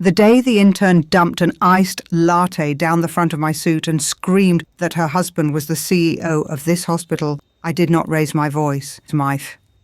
The day the intern dumped an iced latte down the front of my suit and screamed that her husband was the CEO of this hospital, I did not raise my voice.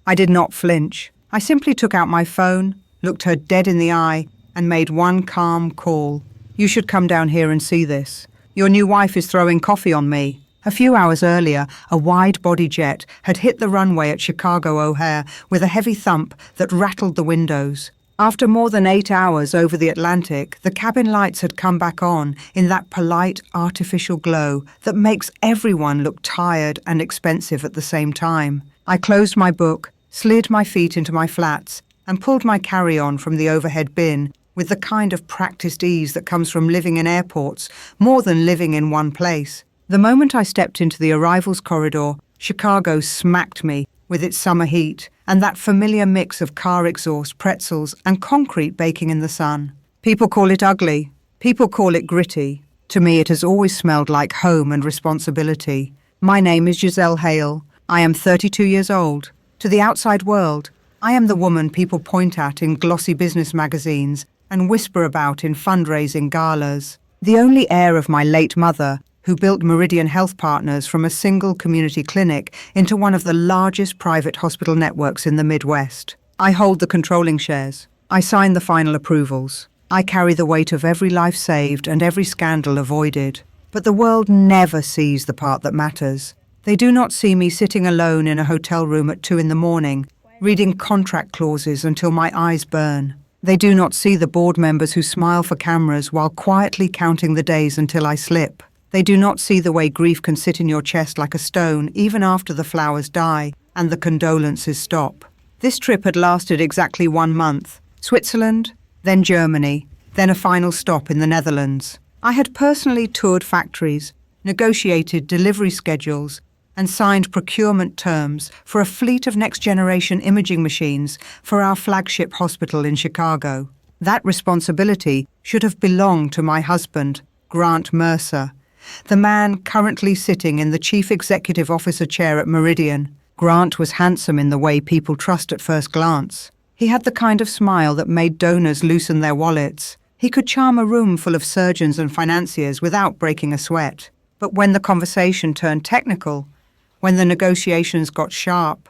I did not flinch. I simply took out my phone, looked her dead in the eye, and made one calm call. You should come down here and see this. Your new wife is throwing coffee on me. A few hours earlier, a wide-body jet had hit the runway at Chicago O'Hare with a heavy thump that rattled the windows. After more than 8 hours over the Atlantic, the cabin lights had come back on in that polite, artificial glow that makes everyone look tired and expensive at the same time. I closed my book, slid my feet into my flats, and pulled my carry-on from the overhead bin with the kind of practiced ease that comes from living in airports more than living in one place. The moment I stepped into the arrivals corridor, Chicago smacked me with its summer heat and that familiar mix of car exhaust, pretzels, and concrete baking in the sun. People call it ugly. People call it gritty. To me, it has always smelled like home and responsibility. My name is Giselle Hale. I am 32 years old. To the outside world, I am the woman people point at in glossy business magazines and whisper about in fundraising galas. The only heir of my late mother, who built Meridian Health Partners from a single community clinic into one of the largest private hospital networks in the Midwest. I hold the controlling shares. I sign the final approvals. I carry the weight of every life saved and every scandal avoided. But the world never sees the part that matters. They do not see me sitting alone in a hotel room at 2 a.m, reading contract clauses until my eyes burn. They do not see the board members who smile for cameras while quietly counting the days until I slip. They do not see the way grief can sit in your chest like a stone even after the flowers die and the condolences stop. This trip had lasted exactly 1 month. Switzerland, then Germany, then a final stop in the Netherlands. I had personally toured factories, negotiated delivery schedules, and signed procurement terms for a fleet of next-generation imaging machines for our flagship hospital in Chicago. That responsibility should have belonged to my husband, Grant Mercer, the man currently sitting in the Chief Executive Officer chair at Meridian. Grant was handsome in the way people trust at first glance. He had the kind of smile that made donors loosen their wallets. He could charm a room full of surgeons and financiers without breaking a sweat. But when the conversation turned technical, when the negotiations got sharp,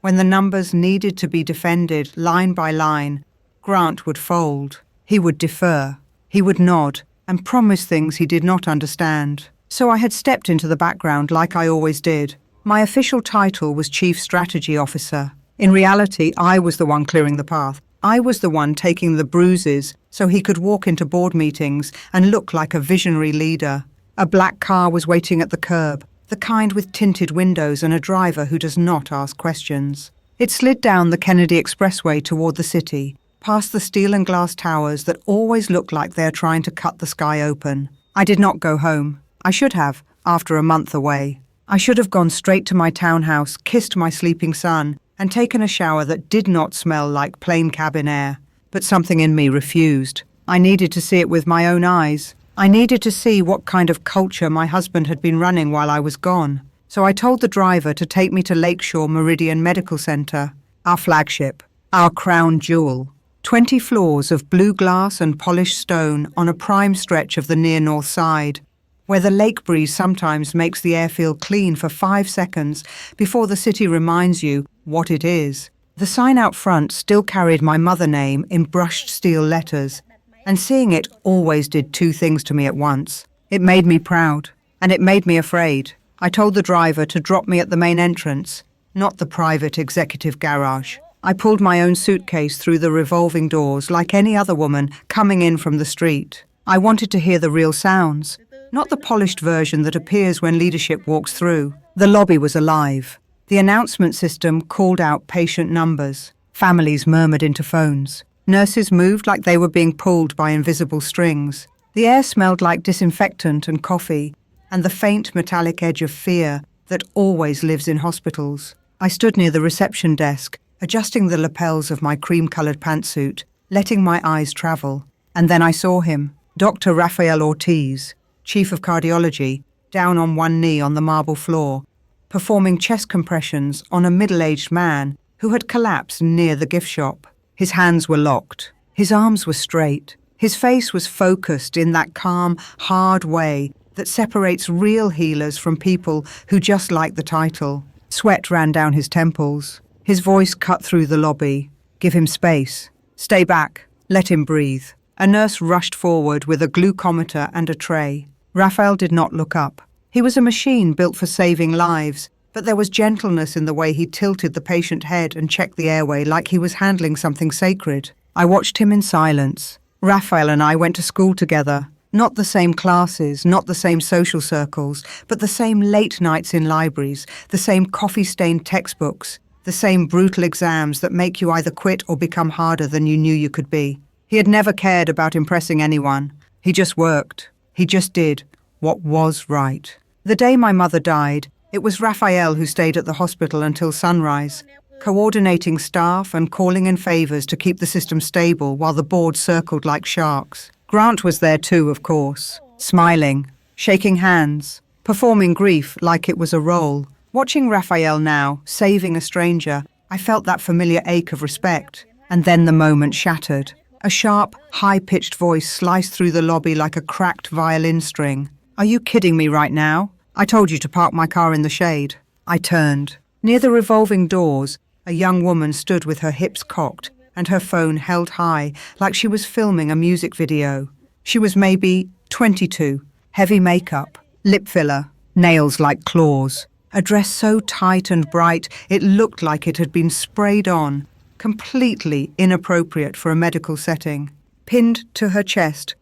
when the numbers needed to be defended line by line, Grant would fold. He would defer. He would nod and promise things he did not understand. So I had stepped into the background like I always did. My official title was Chief Strategy Officer. In reality, I was the one clearing the path. I was the one taking the bruises so he could walk into board meetings and look like a visionary leader. A black car was waiting at the curb, the kind with tinted windows and a driver who does not ask questions. It slid down the Kennedy Expressway toward the city, past the steel and glass towers that always look like they're trying to cut the sky open. I did not go home. I should have, after a month away. I should have gone straight to my townhouse, kissed my sleeping son, and taken a shower that did not smell like plain cabin air. But something in me refused. I needed to see it with my own eyes. I needed to see what kind of culture my husband had been running while I was gone. So I told the driver to take me to Lakeshore Meridian Medical Center, our flagship, our crown jewel. 20 floors of blue glass and polished stone on a prime stretch of the near north side, where the lake breeze sometimes makes the air feel clean for 5 seconds before the city reminds you what it is. The sign out front still carried my mother name in brushed steel letters, and seeing it always did 2 things to me at once. It made me proud, and it made me afraid. I told the driver to drop me at the main entrance, not the private executive garage. I pulled my own suitcase through the revolving doors like any other woman coming in from the street. I wanted to hear the real sounds, not the polished version that appears when leadership walks through. The lobby was alive. The announcement system called out patient numbers. Families murmured into phones. Nurses moved like they were being pulled by invisible strings. The air smelled like disinfectant and coffee, and the faint metallic edge of fear that always lives in hospitals. I stood near the reception desk, adjusting the lapels of my cream-colored pantsuit, letting my eyes travel. And then I saw him, Dr. Rafael Ortiz, Chief of Cardiology, down on one knee on the marble floor, performing chest compressions on a middle-aged man who had collapsed near the gift shop. His hands were locked. His arms were straight. His face was focused in that calm, hard way that separates real healers from people who just like the title. Sweat ran down his temples. His voice cut through the lobby. Give him space. Stay back. Let him breathe. A nurse rushed forward with a glucometer and a tray. Raphael did not look up. He was a machine built for saving lives, but there was gentleness in the way he tilted the patient head and checked the airway like he was handling something sacred. I watched him in silence. Raphael and I went to school together. Not the same classes, not the same social circles, but the same late nights in libraries, the same coffee-stained textbooks, the same brutal exams that make you either quit or become harder than you knew you could be. He had never cared about impressing anyone. He just worked. He just did what was right. The day my mother died, it was Raphael who stayed at the hospital until sunrise, coordinating staff and calling in favors to keep the system stable while the board circled like sharks. Grant was there too, of course, smiling, shaking hands, performing grief like it was a role. Watching Raphael now, saving a stranger, I felt that familiar ache of respect. And then the moment shattered. A sharp, high-pitched voice sliced through the lobby like a cracked violin string. Are you kidding me right now? I told you to park my car in the shade. I turned. Near the revolving doors, a young woman stood with her hips cocked and her phone held high like she was filming a music video. She was maybe 22, heavy makeup, lip filler, nails like claws, a dress so tight and bright it looked like it had been sprayed on, completely inappropriate for a medical setting. Pinned to her chest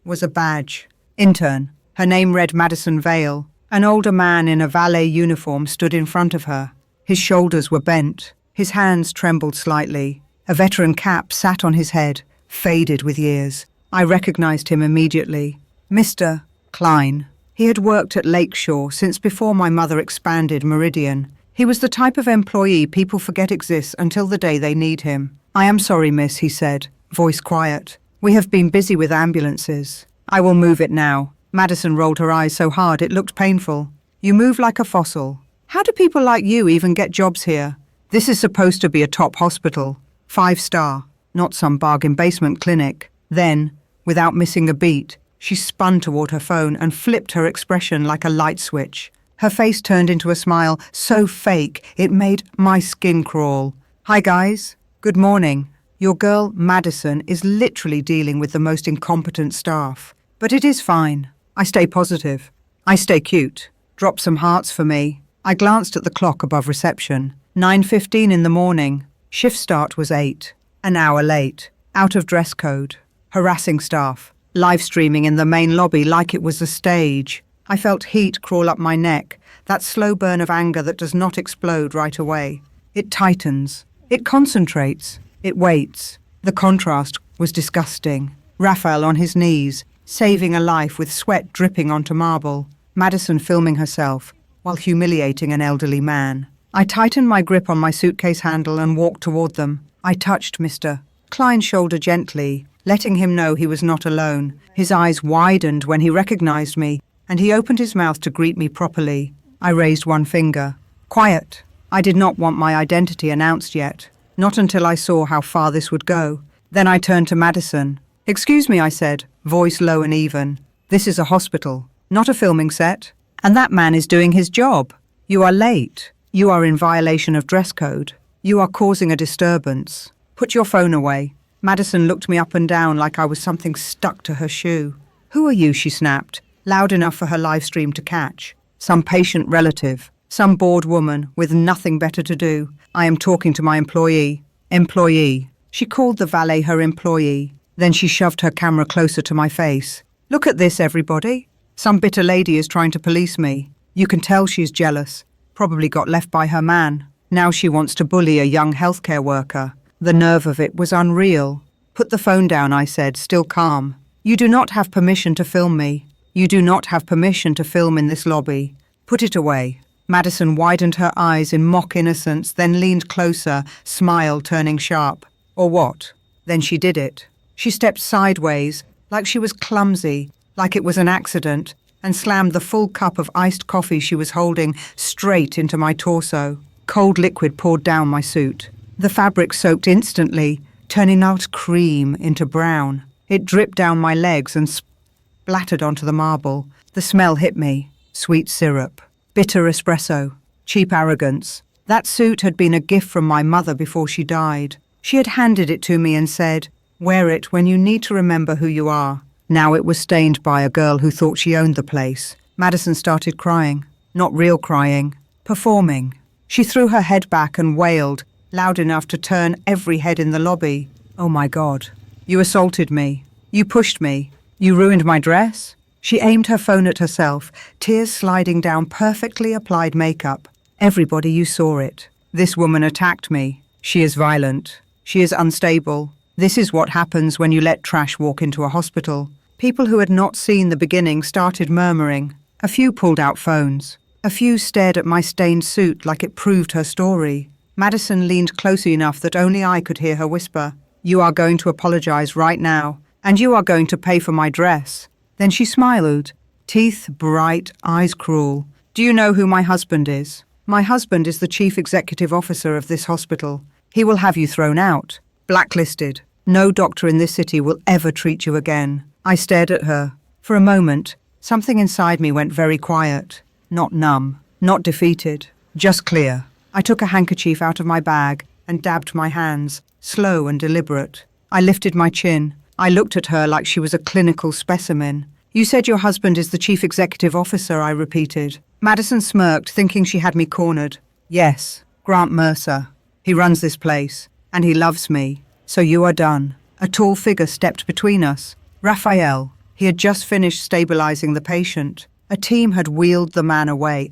was a badge. Intern. Her name read Madison Vale. An older man in a valet uniform stood in front of her. His shoulders were bent. His hands trembled slightly. A veteran cap sat on his head, faded with years. I recognized him immediately. Mr. Klein. He had worked at Lakeshore since before my mother expanded Meridian. He was the type of employee people forget exists until the day they need him. I am sorry, miss, he said, voice quiet. We have been busy with ambulances. I will move it now. Madison rolled her eyes so hard it looked painful. You move like a fossil. How do people like you even get jobs here? This is supposed to be a top hospital. 5-star, not some bargain basement clinic. Then, without missing a beat, she spun toward her phone and flipped her expression like a light switch. Her face turned into a smile so fake it made my skin crawl. Hi guys, good morning. Your girl, Madison, is literally dealing with the most incompetent staff. But it is fine. I stay positive. I stay cute. Drop some hearts for me. I glanced at the clock above reception. 9:15 in the morning. Shift start was 8. An hour late. Out of dress code. Harassing staff. Live streaming in the main lobby like it was a stage. I felt heat crawl up my neck. That slow burn of anger that does not explode right away. It tightens. It concentrates. It waits. The contrast was disgusting. Raphael on his knees, saving a life with sweat dripping onto marble. Madison filming herself while humiliating an elderly man. I tightened my grip on my suitcase handle and walked toward them. I touched Mr. Klein's shoulder gently, letting him know he was not alone. His eyes widened when he recognized me, and he opened his mouth to greet me properly. I raised one finger. Quiet. I did not want my identity announced yet. Not until I saw how far this would go. Then I turned to Madison. Excuse me, I said, voice low and even. This is a hospital, not a filming set. And that man is doing his job. You are late. You are in violation of dress code. You are causing a disturbance. Put your phone away. Madison looked me up and down like I was something stuck to her shoe. Who are you, she snapped, loud enough for her live stream to catch. Some patient relative. Some bored woman with nothing better to do. I am talking to my employee. Employee. She called the valet her employee. Then she shoved her camera closer to my face. Look at this, everybody. Some bitter lady is trying to police me. You can tell she's jealous. Probably got left by her man. Now she wants to bully a young healthcare worker. The nerve of it was unreal. Put the phone down, I said, still calm. You do not have permission to film me. You do not have permission to film in this lobby. Put it away. Madison widened her eyes in mock innocence, then leaned closer, smile turning sharp. Or what? Then she did it. She stepped sideways, like she was clumsy, like it was an accident, and slammed the full cup of iced coffee she was holding straight into my torso. Cold liquid poured down my suit. The fabric soaked instantly, turning out cream into brown. It dripped down my legs and splattered onto the marble. The smell hit me. Sweet syrup, bitter espresso, cheap arrogance. That suit had been a gift from my mother before she died. She had handed it to me and said, "Wear it when you need to remember who you are." Now it was stained by a girl who thought she owned the place. Madison started crying. Not real crying. Performing. She threw her head back and wailed, loud enough to turn every head in the lobby. "Oh my God. You assaulted me. You pushed me. You ruined my dress." She aimed her phone at herself, tears sliding down perfectly applied makeup. "Everybody, you saw it. This woman attacked me. She is violent. She is unstable. This is what happens when you let trash walk into a hospital." People who had not seen the beginning started murmuring. A few pulled out phones. A few stared at my stained suit like it proved her story. Madison leaned close enough that only I could hear her whisper, "You are going to apologize right now, and you are going to pay for my dress." Then she smiled, teeth bright, eyes cruel. "Do you know who my husband is? My husband is the chief executive officer of this hospital. He will have you thrown out, blacklisted. No doctor in this city will ever treat you again." I stared at her. For a moment, something inside me went very quiet. Not numb, not defeated, just clear. I took a handkerchief out of my bag and dabbed my hands, slow and deliberate. I lifted my chin. I looked at her like she was a clinical specimen. "You said your husband is the chief executive officer," I repeated. Madison smirked, thinking she had me cornered. "Yes, Grant Mercer. He runs this place, and he loves me. So you are done." A tall figure stepped between us. Raphael. He had just finished stabilizing the patient. A team had wheeled the man away.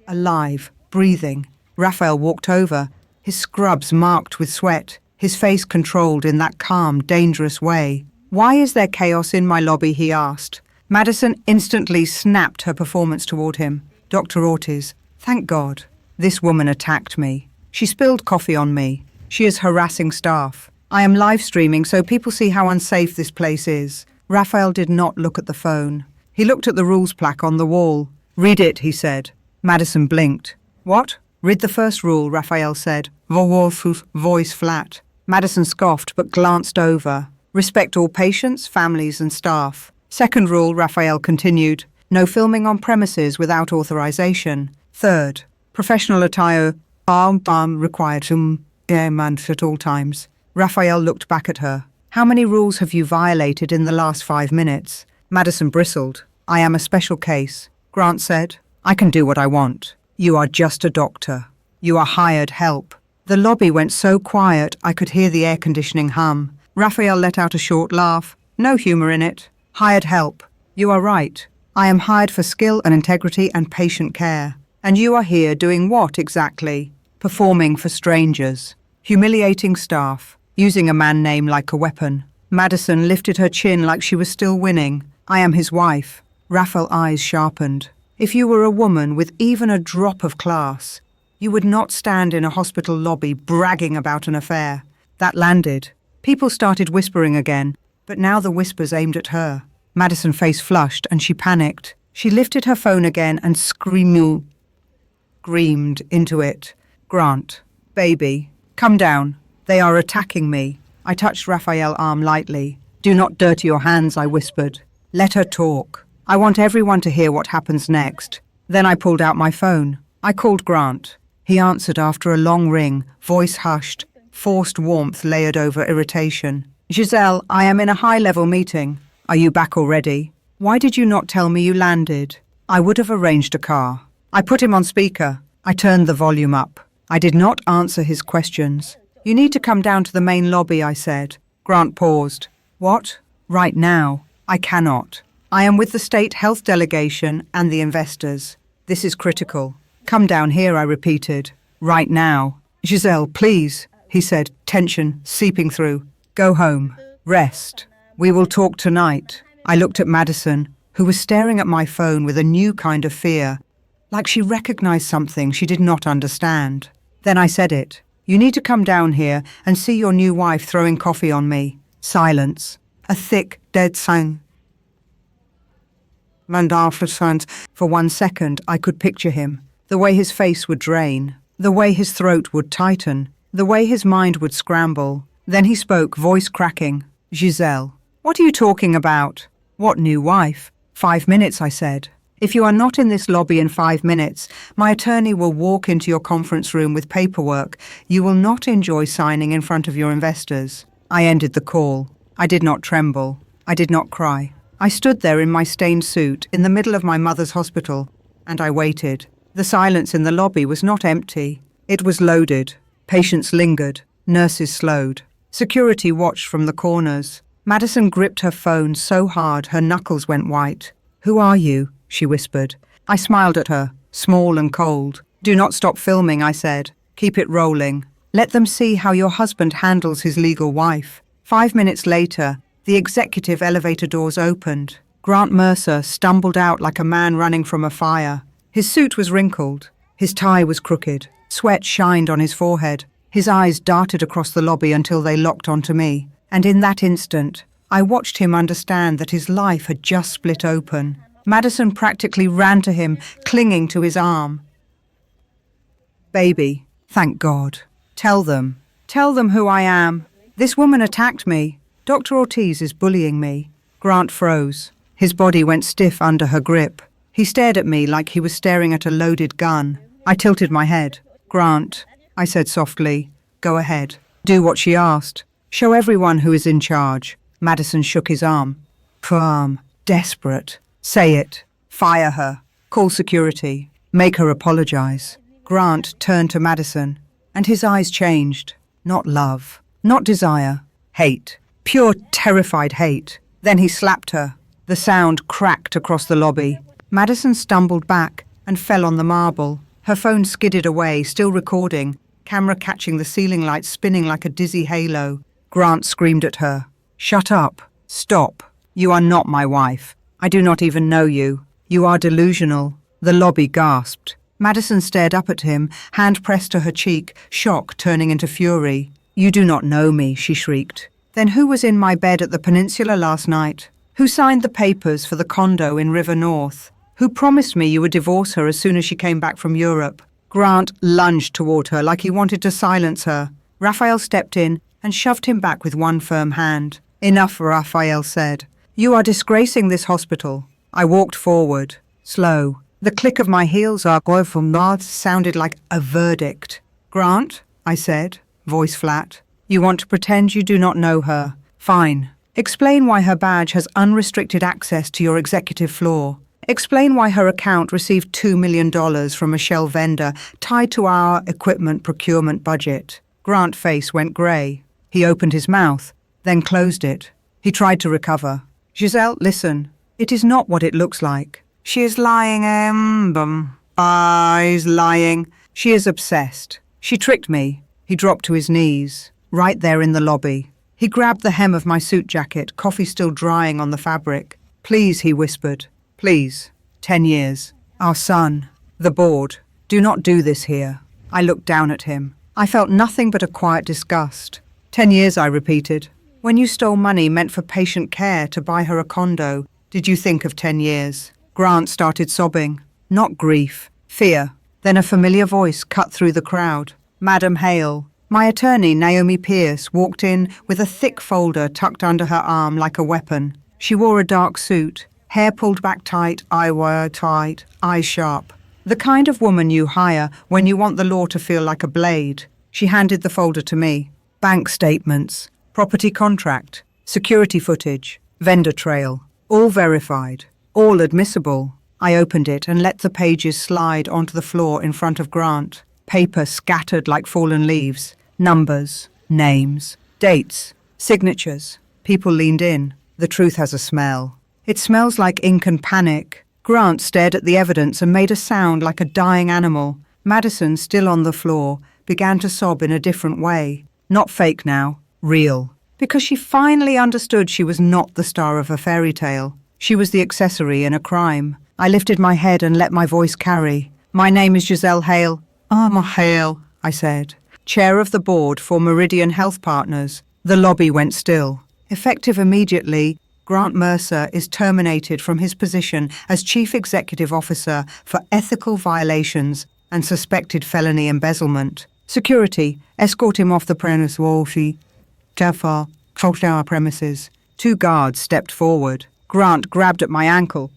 Alive, breathing. Raphael walked over, his scrubs marked with sweat, his face controlled in that calm, dangerous way. "Why is there chaos in my lobby?" he asked. Madison instantly snapped her performance toward him. "Dr. Ortiz, thank God. This woman attacked me. She spilled coffee on me. She is harassing staff. I am live streaming so people see how unsafe this place is." Raphael did not look at the phone. He looked at the rules plaque on the wall. "Read it," he said. Madison blinked. "What?" "Read the first rule," Raphael said, voice flat. Madison scoffed but glanced over. "Respect all patients, families and staff." "Second rule," Raphael continued. "No filming on premises without authorization." "Third, professional attire required at all times." Raphael looked back at her. "How many rules have you violated in the last 5 minutes?" Madison bristled. "I am a special case." Grant said, "I can do what I want. You are just a doctor. You are hired help." The lobby went so quiet I could hear the air conditioning hum. Raphael let out a short laugh. No humor in it. "Hired help. You are right. I am hired for skill and integrity and patient care. And you are here doing what exactly? Performing for strangers. Humiliating staff. Using a man name like a weapon." Madison lifted her chin like she was still winning. "I am his wife." Raphael's eyes sharpened. "If you were a woman with even a drop of class, you would not stand in a hospital lobby bragging about an affair." That landed. People started whispering again, but now the whispers aimed at her. Madison's face flushed and she panicked. She lifted her phone again and screamed into it. "Grant, baby, come down. They are attacking me." I touched Raphael's arm lightly. "Do not dirty your hands," I whispered. "Let her talk. I want everyone to hear what happens next." Then I pulled out my phone. I called Grant. He answered after a long ring, voice hushed, forced warmth layered over irritation. "Giselle, I am in a high-level meeting." "Are you back already?" "Why did you not tell me you landed?" "I would have arranged a car." I put him on speaker. I turned the volume up. I did not answer his questions. "You need to come down to the main lobby," I said. Grant paused. "What?" "Right now. I cannot. I am with the state health delegation and the investors. This is critical." "Come down here," I repeated. "Right now." "Giselle, please," he said, tension seeping through. "Go home. Rest. We will talk tonight." I looked at Madison, who was staring at my phone with a new kind of fear, like she recognized something she did not understand. Then I said it. "You need to come down here and see your new wife throwing coffee on me." Silence. A thick, dead sound. And after silence, for 1 second, I could picture him. The way his face would drain. The way his throat would tighten. the way his mind would scramble. Then he spoke, voice cracking. "Giselle, what are you talking about?" "What new wife?" "5 minutes," I said. "If you are not in this lobby in 5 minutes, my attorney will walk into your conference room with paperwork you will not enjoy signing in front of your investors." I ended the call. I did not tremble. I did not cry. I stood there in my stained suit in the middle of my mother's hospital, and I waited. The silence in the lobby was not empty. It was loaded. Patients lingered. Nurses slowed. Security watched from the corners. Madison gripped her phone so hard her knuckles went white. "Who are you?" she whispered. I smiled at her, small and cold. "Do not stop filming," I said. "Keep it rolling. Let them see how your husband handles his legal wife." 5 minutes later, the executive elevator doors opened. Grant Mercer stumbled out like a man running from a fire. His suit was wrinkled. His tie was crooked. Sweat shined on his forehead. His eyes darted across the lobby until they locked onto me. And in that instant, I watched him understand that his life had just split open. Madison practically ran to him, clinging to his arm. "Baby, thank God. Tell them who I am. This woman attacked me. Dr. Ortiz is bullying me." Grant froze. His body went stiff under her grip. He stared at me like he was staring at a loaded gun. I tilted my head. "Grant," I said softly, "go ahead. Do what she asked. Show everyone who is in charge." Madison shook his arm. Firm, desperate. "Say it. Fire her. Call security. Make her apologize." Grant turned to Madison, and his eyes changed. Not love, not desire, hate. Pure, terrified hate. Then he slapped her. The sound cracked across the lobby. Madison stumbled back and fell on the marble. Her phone skidded away, still recording, camera catching the ceiling lights spinning like a dizzy halo. Grant screamed at her. "Shut up. Stop. You are not my wife. I do not even know you. You are delusional." The lobby gasped. Madison stared up at him, hand pressed to her cheek, shock turning into fury. "You do not know me," she shrieked. "Then who was in my bed at the Peninsula last night? Who signed the papers for the condo in River North? Who promised me you would divorce her as soon as she came back from Europe?" Grant lunged toward her like he wanted to silence her. Raphael stepped in and shoved him back with one firm hand. "Enough," Raphael said. "You are disgracing this hospital." I walked forward, slow. The click of my heels from north sounded like a verdict. "Grant," I said, voice flat, "you want to pretend you do not know her. Fine. Explain why her badge has unrestricted access to your executive floor. Explain why her account received $2 million from a shell vendor tied to our equipment procurement budget." Grant's face went grey. He opened his mouth, then closed it. He tried to recover. "Giselle, listen. It is not what it looks like. She is lying, is lying. She is obsessed. She tricked me." He dropped to his knees, right there in the lobby. He grabbed the hem of my suit jacket, coffee still drying on the fabric. "Please," he whispered. "Please. 10 years. Our son. The board. Do not do this here." I looked down at him. I felt nothing but a quiet disgust. 10 years, I repeated. "When you stole money meant for patient care to buy her a condo, did you think of 10 years? Grant started sobbing. Not grief, fear. Then a familiar voice cut through the crowd. "Madam Hale." My attorney, Naomi Pierce, walked in with a thick folder tucked under her arm like a weapon. She wore a dark suit, hair pulled back tight, eyewire tight, eyes sharp. The kind of woman you hire when you want the law to feel like a blade. She handed the folder to me. Bank statements, property contract, security footage, vendor trail, all verified, all admissible. I opened it and let the pages slide onto the floor in front of Grant. Paper scattered like fallen leaves. Numbers, names, dates, signatures. People leaned in. The truth has a smell. It smells like ink and panic. Grant stared at the evidence and made a sound like a dying animal. Madison, still on the floor, began to sob in a different way. Not fake now, real. Because she finally understood she was not the star of a fairy tale. She was the accessory in a crime. I lifted my head and let my voice carry. "My name is Giselle Hale." "I'm Hale," I said. "Chair of the board for Meridian Health Partners." The lobby went still. Effective immediately, Grant Mercer is terminated from his position as Chief Executive Officer for ethical violations and suspected felony embezzlement. Security, escort him off the premise. Jafar, closed our premises. 2 guards stepped forward. Grant grabbed at my ankle.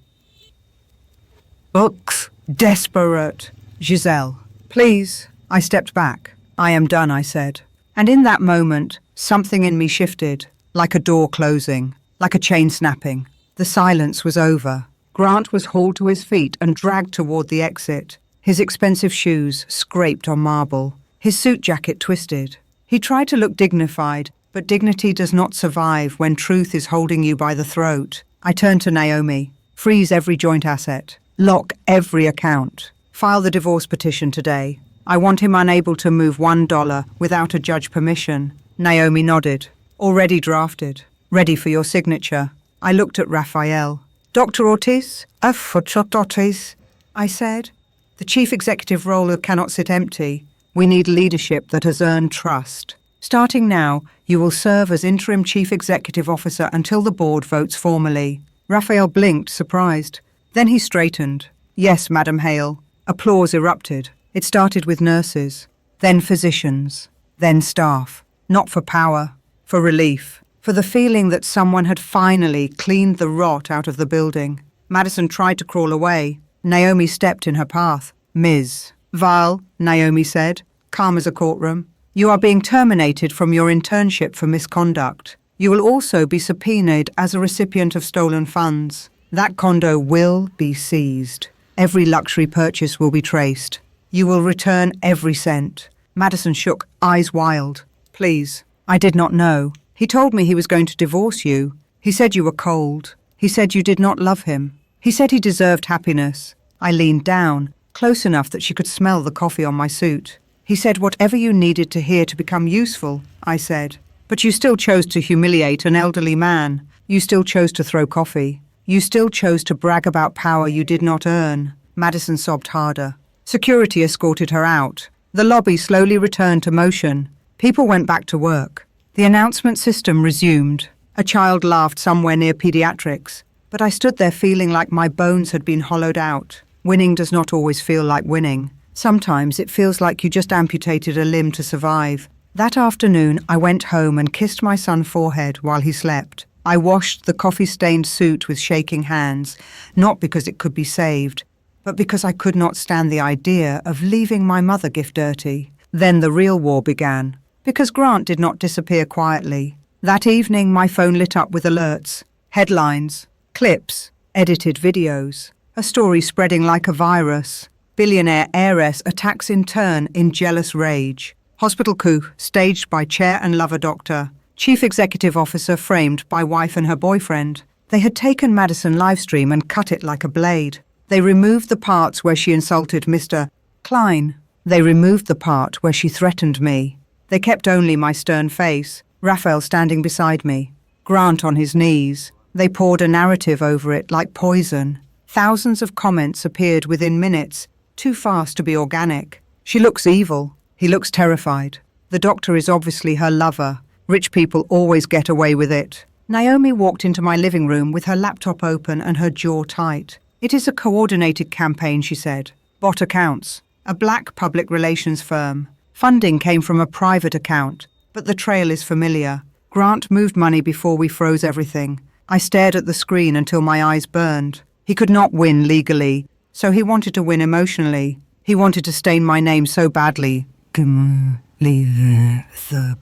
Books, desperate. Giselle, please. I stepped back. I am done, I said. And in that moment, something in me shifted, like a door closing, like a chain snapping. The silence was over. Grant was hauled to his feet and dragged toward the exit. His expensive shoes scraped on marble. His suit jacket twisted. He tried to look dignified, but dignity does not survive when truth is holding you by the throat. I turned to Naomi. Freeze every joint asset. Lock every account. File the divorce petition today. I want him unable to move $1 without a judge permission. Naomi nodded. Already drafted. Ready for your signature. I looked at Raphael. Dr. Ortiz? Ortiz, I said. The chief executive role cannot sit empty. We need leadership that has earned trust. Starting now, you will serve as interim chief executive officer until the board votes formally. Raphael blinked, surprised. Then he straightened. Yes, Madam Hale. Applause erupted. It started with nurses, then physicians, then staff. Not for power, for relief, for the feeling that someone had finally cleaned the rot out of the building. Madison tried to crawl away. Naomi stepped in her path. Ms. Val, Naomi said, calm as a courtroom, you are being terminated from your internship for misconduct. You will also be subpoenaed as a recipient of stolen funds. That condo will be seized. Every luxury purchase will be traced. You will return every cent. Madison shook, eyes wild. Please. I did not know. He told me he was going to divorce you. He said you were cold. He said you did not love him. He said he deserved happiness. I leaned down, close enough that she could smell the coffee on my suit. He said whatever you needed to hear to become useful, I said. But you still chose to humiliate an elderly man. You still chose to throw coffee. You still chose to brag about power you did not earn. Madison sobbed harder. Security escorted her out. The lobby slowly returned to motion. People went back to work. The announcement system resumed. A child laughed somewhere near pediatrics. But I stood there feeling like my bones had been hollowed out. Winning does not always feel like winning. Sometimes it feels like you just amputated a limb to survive. That afternoon, I went home and kissed my son's forehead while he slept. I washed the coffee-stained suit with shaking hands, not because it could be saved, but because I could not stand the idea of leaving my mother gift dirty. Then the real war began, because Grant did not disappear quietly. That evening, my phone lit up with alerts, headlines, clips, edited videos, a story spreading like a virus. Billionaire heiress attacks intern in jealous rage. Hospital coup staged by chair and lover doctor. Chief executive officer framed by wife and her boyfriend. They had taken Madison livestream and cut it like a blade. They removed the parts where she insulted Mr. Klein. They removed the part where she threatened me. They kept only my stern face, Raphael standing beside me, Grant on his knees. They poured a narrative over it like poison. Thousands of comments appeared within minutes, too fast to be organic. She looks evil. He looks terrified. The doctor is obviously her lover. Rich people always get away with it. Naomi walked into my living room with her laptop open and her jaw tight. It is a coordinated campaign, she said. Bot accounts. A black public relations firm. Funding came from a private account, but the trail is familiar. Grant moved money before we froze everything. I stared at the screen until my eyes burned. He could not win legally, so he wanted to win emotionally. He wanted to stain my name so badly. The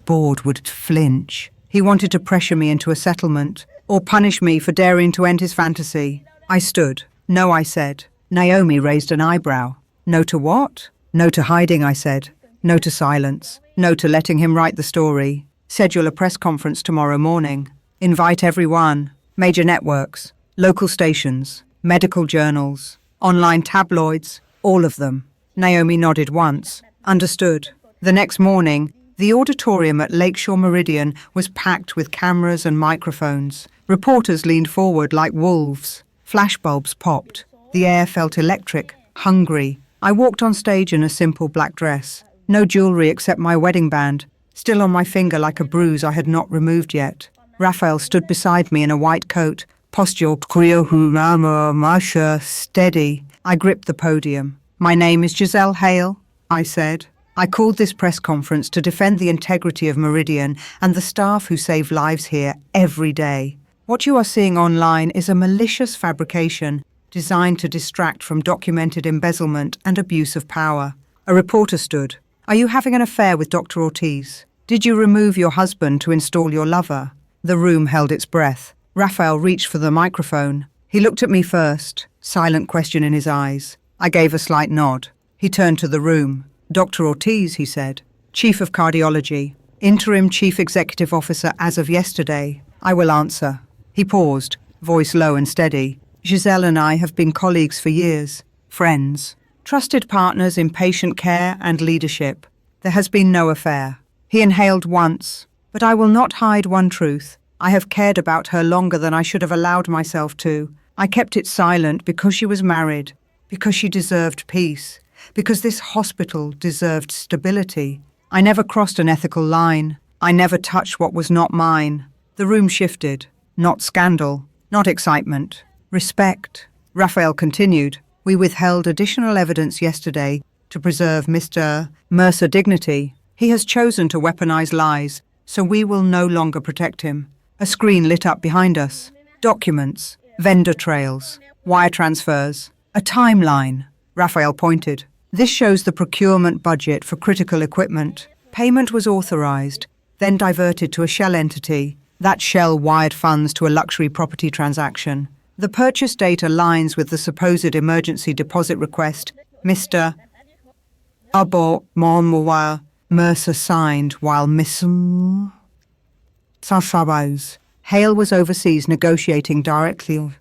board would flinch. He wanted to pressure me into a settlement, or punish me for daring to end his fantasy. I stood. No, I said. Naomi raised an eyebrow. No to what? No to hiding, I said. No to silence. No to letting him write the story. Schedule a press conference tomorrow morning. Invite everyone. Major networks, local stations, medical journals, online tabloids, all of them. Naomi nodded once. Understood. The next morning, the auditorium at Lakeshore Meridian was packed with cameras and microphones. Reporters leaned forward like wolves. Flashbulbs popped. The air felt electric, hungry. I walked on stage in a simple black dress. No jewelry except my wedding band, still on my finger like a bruise I had not removed yet. Raphael stood beside me in a white coat, posture steady. I gripped the podium. My name is Giselle Hale, I said. I called this press conference to defend the integrity of Meridian and the staff who save lives here every day. What you are seeing online is a malicious fabrication designed to distract from documented embezzlement and abuse of power. A reporter stood. Are you having an affair with Dr. Ortiz? Did you remove your husband to install your lover? The room held its breath. Raphael reached for the microphone. He looked at me first, silent question in his eyes. I gave a slight nod. He turned to the room. Dr. Ortiz, he said, Chief of Cardiology, Interim Chief Executive Officer as of yesterday. I will answer. He paused, voice low and steady. Giselle and I have been colleagues for years, friends, trusted partners in patient care and leadership. There has been no affair. He inhaled once, but I will not hide one truth. I have cared about her longer than I should have allowed myself to. I kept it silent because she was married, because she deserved peace, because this hospital deserved stability. I never crossed an ethical line. I never touched what was not mine. The room shifted. Not scandal, not excitement. Respect. Raphael continued. We withheld additional evidence yesterday to preserve Mr. Mercer's dignity. He has chosen to weaponize lies, so we will no longer protect him. A screen lit up behind us. Documents, vendor trails, wire transfers, a timeline. Raphael pointed. This shows the procurement budget for critical equipment. Payment was authorized, then diverted to a shell entity. That shell wired funds to a luxury property transaction. The purchase date aligns with the supposed emergency deposit request Mr. Abo Monmouth Mercer signed while Miss Sansabaz. Hale was overseas negotiating directly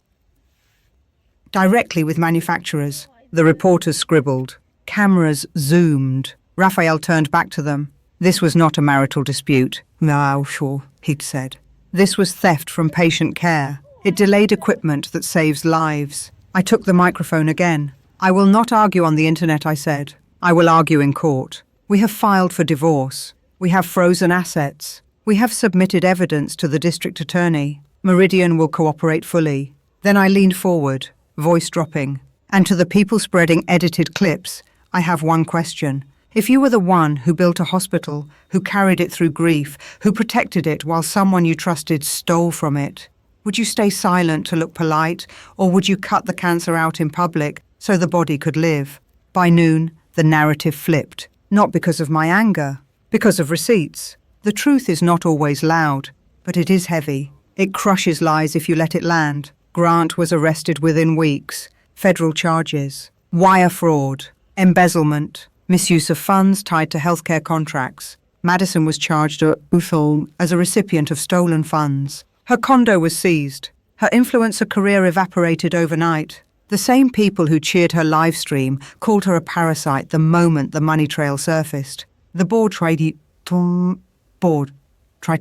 with manufacturers. The reporters scribbled. Cameras zoomed. Raphael turned back to them. This was not a marital dispute. No, sure, he'd said. This was theft from patient care. It delayed equipment that saves lives. I took the microphone again. I will not argue on the internet, I said. I will argue in court. We have filed for divorce. We have frozen assets. We have submitted evidence to the district attorney. Meridian will cooperate fully. Then I leaned forward, voice dropping. And to the people spreading edited clips, I have one question. If you were the one who built a hospital, who carried it through grief, who protected it while someone you trusted stole from it, would you stay silent to look polite, or would you cut the cancer out in public so the body could live? By noon, the narrative flipped. Not because of my anger, because of receipts. The truth is not always loud, but it is heavy. It crushes lies if you let it land. Grant was arrested within weeks. Federal charges. Wire fraud. Embezzlement. Misuse of funds tied to healthcare contracts. Madison was charged as a recipient of stolen funds. Her condo was seized. Her influencer career evaporated overnight. The same people who cheered her live stream called her a parasite the moment the money trail surfaced. The board tried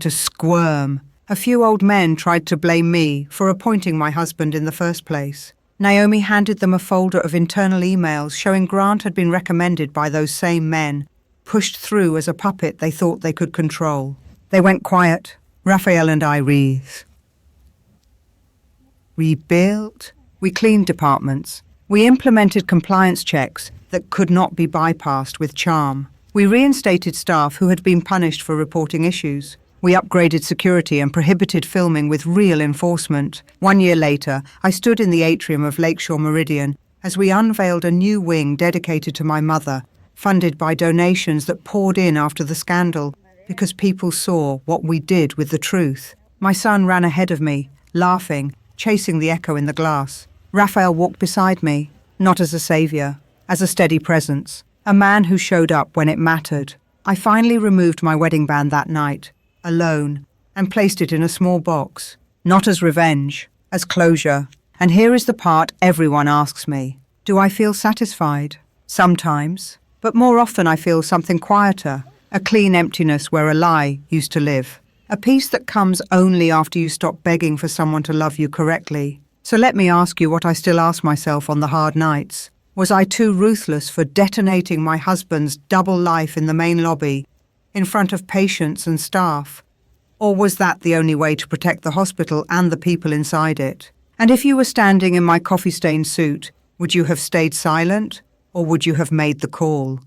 to squirm. A few old men tried to blame me for appointing my husband in the first place. Naomi handed them a folder of internal emails showing Grant had been recommended by those same men, pushed through as a puppet they thought they could control. They went quiet. Raphael and I rebuilt. We cleaned departments. We implemented compliance checks that could not be bypassed with charm. We reinstated staff who had been punished for reporting issues. We upgraded security and prohibited filming with real enforcement. 1 year later, I stood in the atrium of Lakeshore Meridian as we unveiled a new wing dedicated to my mother, funded by donations that poured in after the scandal, because people saw what we did with the truth. My son ran ahead of me, laughing, chasing the echo in the glass. Raphael walked beside me, not as a savior, as a steady presence, a man who showed up when it mattered. I finally removed my wedding band that night, alone, and placed it in a small box, not as revenge, as closure. And here is the part everyone asks me. Do I feel satisfied? Sometimes, but more often I feel something quieter, a clean emptiness where a lie used to live. A peace that comes only after you stop begging for someone to love you correctly. So let me ask you what I still ask myself on the hard nights. Was I too ruthless for detonating my husband's double life in the main lobby, in front of patients and staff? Or was that the only way to protect the hospital and the people inside it? And if you were standing in my coffee-stained suit, would you have stayed silent, or would you have made the call?